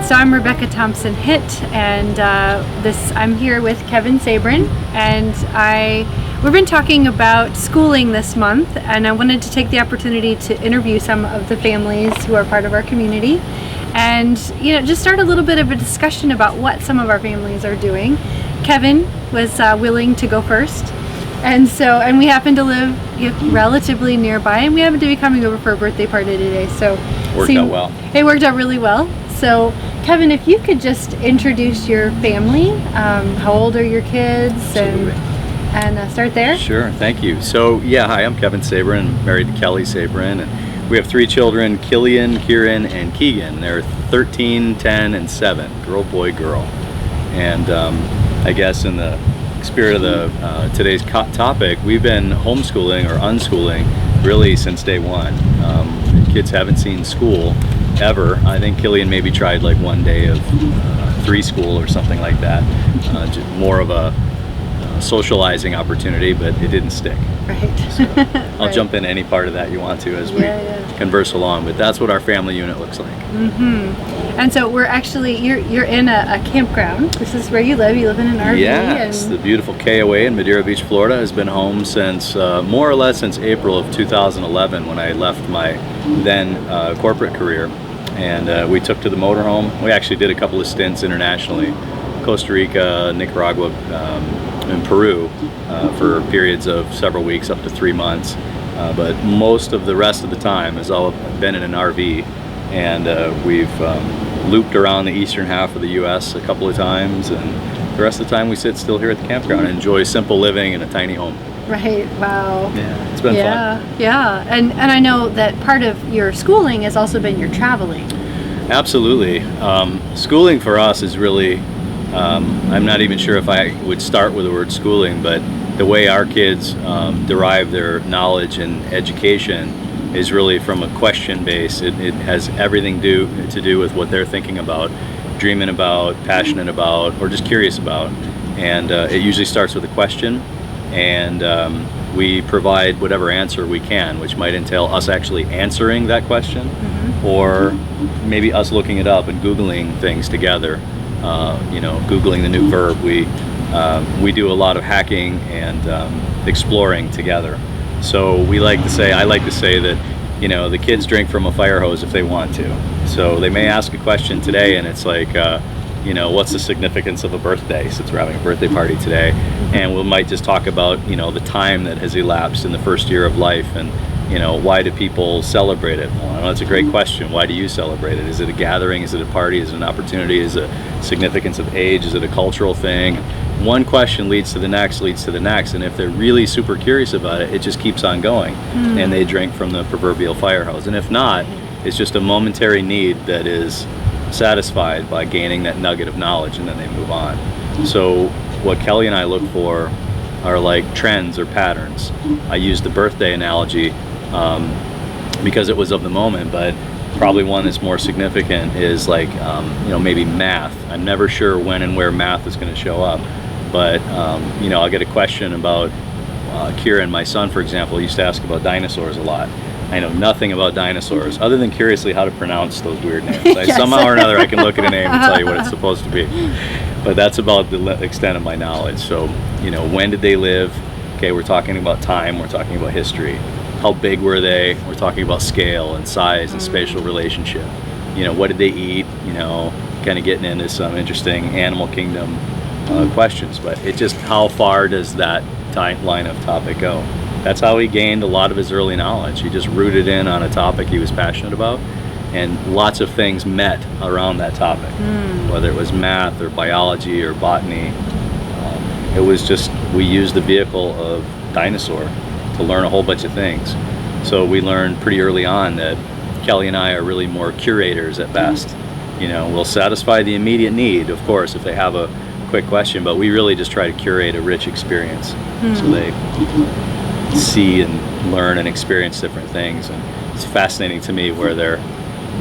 right, so I'm Rebecca Thompson-Hitt, and I'm here with Kevin Sabrin, and we've been talking about schooling this month, and I wanted to take the opportunity to interview some of the families who are part of our community, and just start a little bit of a discussion about what some of our families are doing. Kevin was willing to go first, and we happen to live relatively nearby, and we happen to be coming over for a birthday party today, so worked out well. It worked out really well. So, Kevin, if you could just introduce your family, how old are your kids, and start there? Sure, thank you. So, hi, I'm Kevin Sabrin, married to Kelly Sabrin, and we have 3 children, Killian, Kieran, and Keegan. They're 13, 10, and 7, girl, boy, girl. And I guess in the spirit of today's topic, we've been homeschooling or unschooling really since day one. Kids haven't seen school ever. I think Killian maybe tried like one day of 3 school or something like that. More of a socializing opportunity, but it didn't stick. Right. So I'll jump in any part of that you want to as we converse along, but that's what our family unit looks like. Mm-hmm. And so we're actually, you're in a campground. This is where you live. You live in an RV. Yeah, it's the beautiful KOA in Madeira Beach, Florida. Has been home since more or less since April of 2011 when I left my then corporate career, and we took to the motorhome. We actually did a couple of stints internationally, Costa Rica, Nicaragua, and Peru for periods of several weeks, up to 3 months. But most of the rest of the time has all been in an RV, and we've looped around the eastern half of the U.S. a couple of times, and the rest of the time we sit still here at the campground and enjoy simple living in a tiny home. Right. Wow. Yeah, it's been fun. Yeah. And I know that part of your schooling has also been your traveling. Absolutely. Schooling for us is really, I'm not even sure if I would start with the word schooling, but the way our kids derive their knowledge and education is really from a question base. It has everything to do with what they're thinking about, dreaming about, passionate about, or just curious about. And it usually starts with a question, and we provide whatever answer we can, which might entail us actually answering that question, or maybe us looking it up and Googling things together. Googling the new verb. We do a lot of hacking and exploring together. So I like to say that, the kids drink from a fire hose if they want to. So they may ask a question today, and it's like, what's the significance of a birthday, since we're having a birthday party today, and we might just talk about, the time that has elapsed in the first year of life, and why do people celebrate it? Well, that's a great question. Why do you celebrate it? Is it a gathering? Is it a party? Is it an opportunity? Is it significance of age? Is it a cultural thing? One question leads to the next, and if they're really super curious about it, it just keeps on going, and they drink from the proverbial fire hose. And if not, it's just a momentary need that is satisfied by gaining that nugget of knowledge, and then they move on. So what Kelly and I look for are like trends or patterns. I use the birthday analogy because it was of the moment, but probably one that's more significant is like maybe math. I'm never sure when and where math is going to show up, but I'll get a question about Kieran, my son, for example, used to ask about dinosaurs a lot. I know nothing about dinosaurs other than curiously how to pronounce those weird names. Yes. Somehow or another I can look at a name and tell you what it's supposed to be, but that's about the extent of my knowledge. So when did they live? Okay, we're talking about time, we're talking about history. How big were they? We're talking about scale and size and spatial relationship. What did they eat? Kind of getting into some interesting animal kingdom questions. But it just, how far does that line of topic go? That's how he gained a lot of his early knowledge. He just rooted in on a topic he was passionate about, and lots of things met around that topic, whether it was math or biology or botany. It was just, we used the vehicle of dinosaur to learn a whole bunch of things. So we learned pretty early on that Kelly and I are really more curators at best. We'll satisfy the immediate need, of course, if they have a quick question, but we really just try to curate a rich experience so they see and learn and experience different things. And it's fascinating to me where their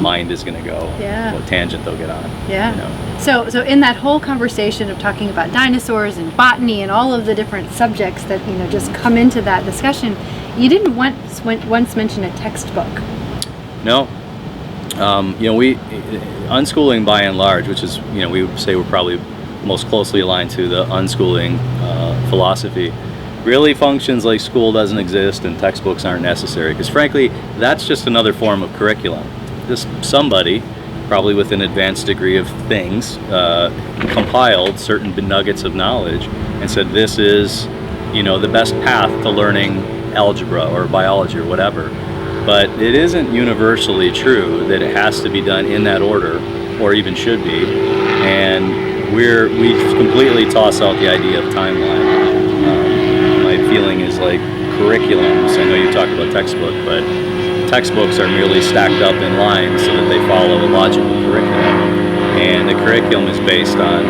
mind is going to go, what tangent they'll get on. So in that whole conversation of talking about dinosaurs and botany and all of the different subjects that just come into that discussion, you didn't once mention a textbook. No, We unschooling by and large, which is, we would say we're probably most closely aligned to the unschooling philosophy, really functions like school doesn't exist and textbooks aren't necessary, because frankly that's just another form of curriculum. Just somebody, probably with an advanced degree of things, compiled certain nuggets of knowledge and said this is the best path to learning algebra or biology or whatever. But it isn't universally true that it has to be done in that order, or even should be. And we completely toss out the idea of timeline. My feeling is like curriculums, I know you talk about textbook, but textbooks are merely stacked up in lines so that they follow a logical curriculum. And the curriculum is based on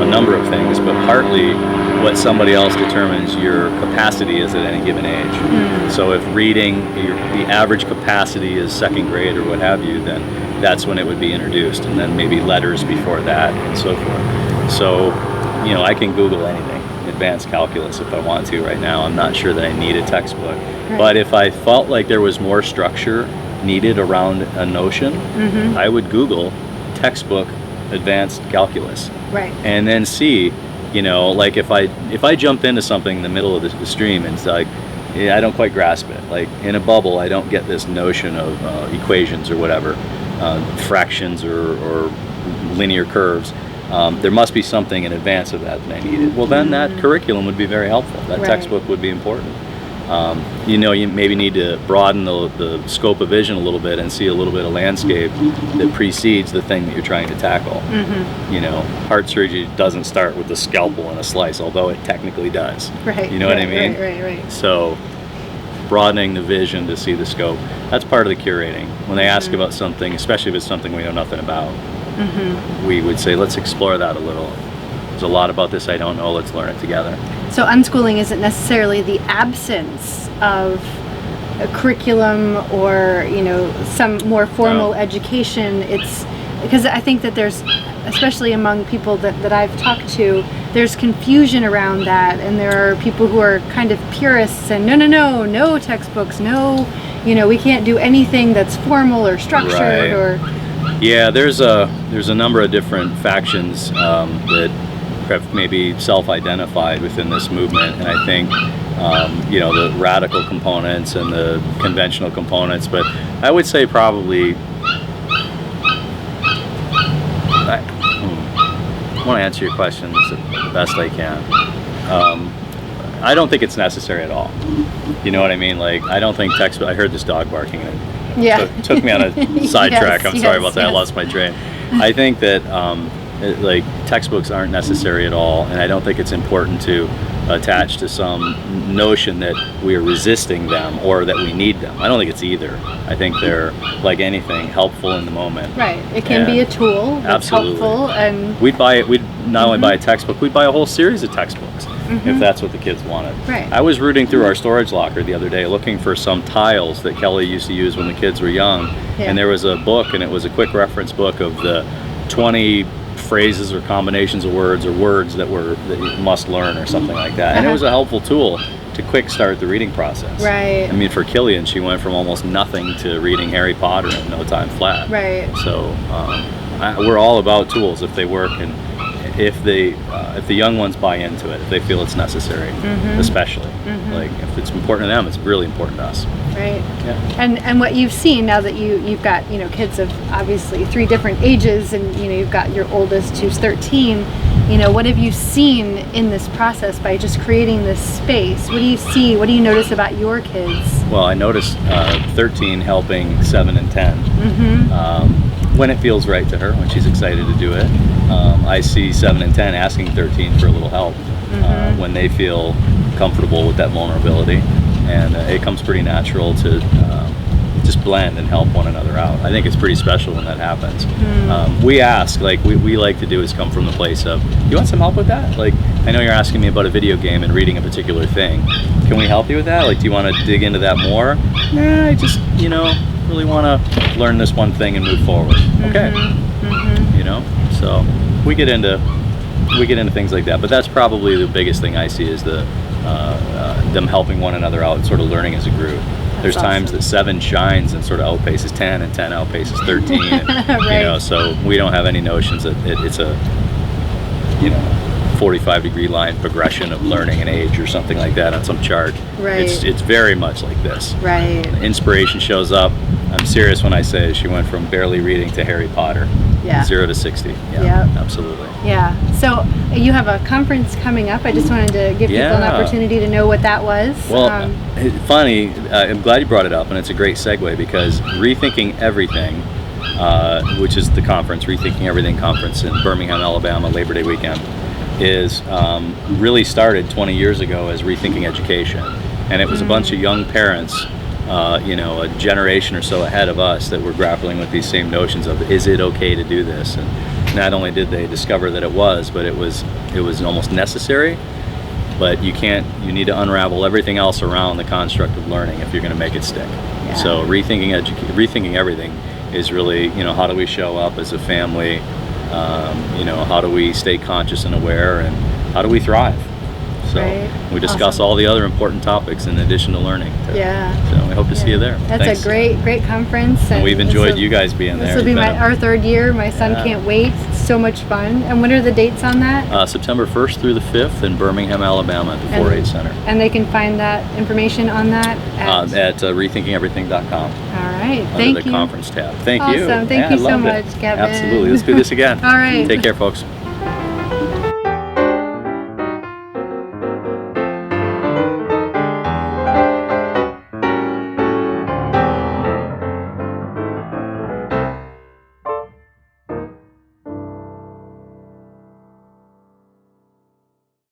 a number of things, but partly what somebody else determines your capacity is at any given age. So if reading, the average capacity is second grade or what have you, then that's when it would be introduced, and then maybe letters before that and so forth. So, I can Google anything, advanced calculus, if I want to right now. I'm not sure that I need a textbook. Right. But if I felt like there was more structure needed around a notion, I would Google textbook advanced calculus. Right. And then see, like if I jump into something in the middle of the stream and it's like, I don't quite grasp it. Like in a bubble, I don't get this notion of equations or whatever, fractions or linear curves. There must be something in advance of that I needed. Well, then that curriculum would be very helpful. That textbook would be important. You maybe need to broaden the scope of vision a little bit and see a little bit of landscape that precedes the thing that you're trying to tackle. Heart surgery doesn't start with a scalpel and a slice, although it technically does. Right. You know what I mean? Right. So broadening the vision to see the scope, that's part of the curating. When they ask about something, especially if it's something we know nothing about, we would say, let's explore that a little. There's a lot about this I don't know, let's learn it together. So unschooling isn't necessarily the absence of a curriculum or, some more formal education. It's because I think that there's, especially among people that I've talked to, there's confusion around that, and there are people who are kind of purists and no textbooks, no, we can't do anything that's formal or structured or... Yeah, there's a number of different factions that have maybe self-identified within this movement, and I think the radical components and the conventional components, but I would say probably I want to answer your questions the best I can. I don't think it's necessary at all. You know what I mean? Like, I don't think textbook. I heard this dog barking and took me on a sidetrack. I'm sorry about that. I lost my train. I think that textbooks aren't necessary at all, and I don't think it's important to attach to some notion that we are resisting them or that we need them. I don't think it's either. I think they're, like anything, helpful in the moment. Right. It can be a tool that's helpful, and we'd not only buy a textbook, we'd buy a whole series of textbooks if that's what the kids wanted. Right. I was rooting through our storage locker the other day looking for some tiles that Kelly used to use when the kids were young, and there was a book, and it was a quick reference book of the 20 phrases or combinations of words or words that you must learn or something like that. And it was a helpful tool to quick start the reading process. Right. I mean, for Killian, she went from almost nothing to reading Harry Potter in no time flat. Right. So we're all about tools if they work, and if the young ones buy into it, if they feel it's necessary, especially. Like, if it's important to them, it's really important to us. Right. Yeah. And what you've seen now that you've got kids of obviously 3 different ages, and you've got your oldest who's 13. What have you seen in this process by just creating this space? What do you see? What do you notice about your kids? Well, I noticed 13 helping 7 and 10 when it feels right to her, when she's excited to do it. I see 7 and 10 asking 13 for a little help when they feel comfortable with that vulnerability, and it comes pretty natural to just blend and help one another out. I think it's pretty special when that happens. We ask, like we like to do is come from the place of, you want some help with that? Like, I know you're asking me about a video game and reading a particular thing. Can we help you with that? Like, do you want to dig into that more? I just, really want to learn this one thing and move forward. Okay. So we get into things like that, but that's probably the biggest thing I see is them helping one another out and sort of learning as a group. There's times that 7 shines and sort of outpaces 10, and 10 outpaces 13. And, Right. so we don't have any notions that it's a 45-degree line progression of learning and age or something like that on some chart. Right. It's very much like this. Right. Inspiration shows up. I'm serious when I say she went from barely reading to Harry Potter. Yeah. 0 to 60. Yeah, Yep. absolutely. Yeah. So you have a conference coming up. I just wanted to give people an Yeah. opportunity to know what that was. Well, funny, I'm glad you brought it up, and it's a great segue because Rethinking Everything, which is the conference, Rethinking Everything Conference in Birmingham, Alabama, Labor Day weekend, is really started 20 years ago as Rethinking Education. And it was a bunch of young parents, a generation or so ahead of us, that were grappling with these same notions of, is it okay to do this? And not only did they discover that it was, but it was almost necessary. But you need to unravel everything else around the construct of learning if you're going to make it stick. Yeah. So Rethinking Everything is really, how do we show up as a family? How do we stay conscious and aware, and how do we thrive? So Right. we discuss Awesome. all the other important topics in addition to learning. Yeah. So we hope to see you there. That's Thanks. a great conference. And we've enjoyed this you guys being This there. will be It's been our 3rd year. My son Yeah. can't wait. It's so much fun. And when are the dates on that? September 1st through the 5th in Birmingham, Alabama at the 4-H Center. And they can find that information on that At rethinkingeverything.com. All right. Under Thank the you. conference tab. Thank you. Awesome. Thank Yeah, you I so loved much, it. Kevin. Absolutely. Let's do this again. All right. Take care, folks.